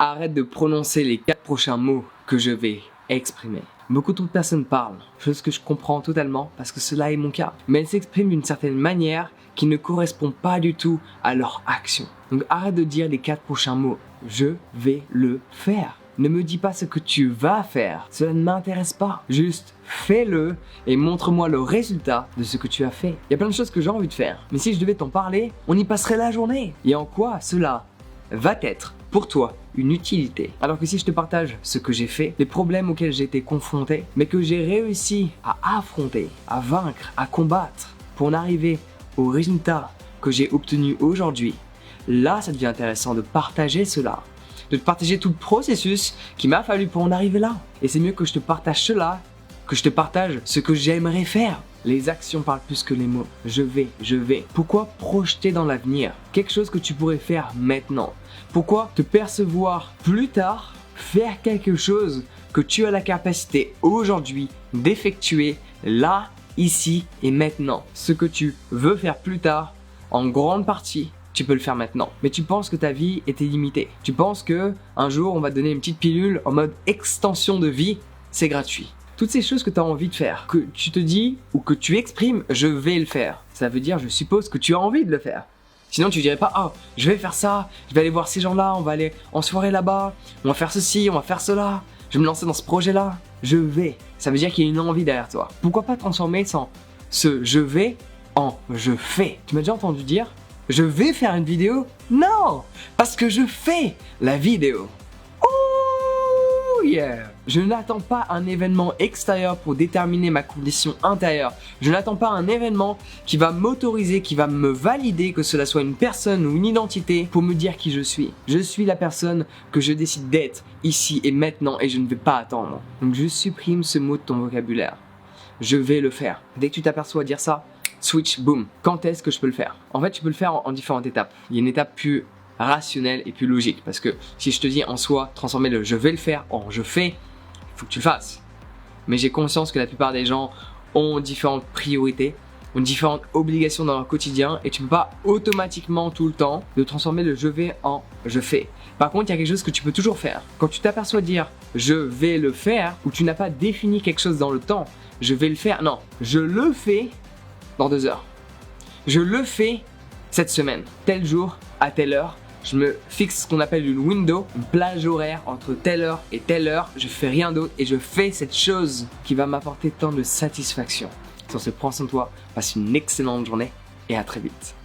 Arrête de prononcer les 4 prochains mots que je vais exprimer. Beaucoup trop de personnes parlent, chose que je comprends totalement parce que cela est mon cas. Mais elles s'expriment d'une certaine manière qui ne correspond pas du tout à leur action. Donc arrête de dire les 4 prochains mots. Je vais le faire. Ne me dis pas ce que tu vas faire. Cela ne m'intéresse pas. Juste fais-le et montre-moi le résultat de ce que tu as fait. Il y a plein de choses que j'ai envie de faire. Mais si je devais t'en parler, on y passerait la journée. Et en quoi cela va être pour toi une utilité? Alors que si je te partage ce que j'ai fait, les problèmes auxquels j'ai été confronté, mais que j'ai réussi à affronter, à vaincre, à combattre pour en arriver au résultat que j'ai obtenu aujourd'hui, là ça devient intéressant de partager cela, de te partager tout le processus qu'il m'a fallu pour en arriver là. Et c'est mieux que je te partage cela, que je te partage ce que j'aimerais faire. Les actions parlent plus que les mots. Je vais. Pourquoi projeter dans l'avenir quelque chose que tu pourrais faire maintenant? Pourquoi te percevoir plus tard faire quelque chose que tu as la capacité aujourd'hui d'effectuer là, ici et maintenant? Ce que tu veux faire plus tard, en grande partie, tu peux le faire maintenant. Mais tu penses que ta vie était limitée. Tu penses que un jour on va te donner une petite pilule en mode extension de vie, c'est gratuit. Toutes ces choses que tu as envie de faire, que tu te dis ou que tu exprimes, je vais le faire. Ça veut dire, je suppose, que tu as envie de le faire. Sinon, tu dirais pas, ah, je vais faire ça, je vais aller voir ces gens-là, on va aller en soirée là-bas, on va faire ceci, on va faire cela, je vais me lancer dans ce projet-là. Je vais. Ça veut dire qu'il y a une envie derrière toi. Pourquoi pas transformer ce je vais en je fais? Tu m'as déjà entendu dire, je vais faire une vidéo? Non, parce que je fais la vidéo. Oh yeah! Je n'attends pas un événement extérieur pour déterminer ma condition intérieure. Je n'attends pas un événement qui va m'autoriser, qui va me valider, que cela soit une personne ou une identité, pour me dire qui je suis. Je suis la personne que je décide d'être ici et maintenant et je ne vais pas attendre. Donc je supprime ce mot de ton vocabulaire. Je vais le faire. Dès que tu t'aperçois dire ça, switch, boom. Quand est-ce que je peux le faire? En fait, tu peux le faire en différentes étapes. Il y a une étape plus rationnelle et plus logique. Parce que si je te dis en soi, transformer le je vais le faire en je fais, il faut que tu le fasses. Mais j'ai conscience que la plupart des gens ont différentes priorités, ont différentes obligations dans leur quotidien et tu peux pas automatiquement tout le temps de transformer le je vais en je fais. Par contre, il y a quelque chose que tu peux toujours faire. Quand tu t'aperçois dire je vais le faire ou tu n'as pas défini quelque chose dans le temps, je vais le faire, non, je le fais dans 2 heures. Je le fais cette semaine, tel jour, à telle heure. Je me fixe ce qu'on appelle une window, une plage horaire entre telle heure et telle heure. Je fais rien d'autre et je fais cette chose qui va m'apporter tant de satisfaction. Sur ce, prends soin de toi, passe une excellente journée et à très vite.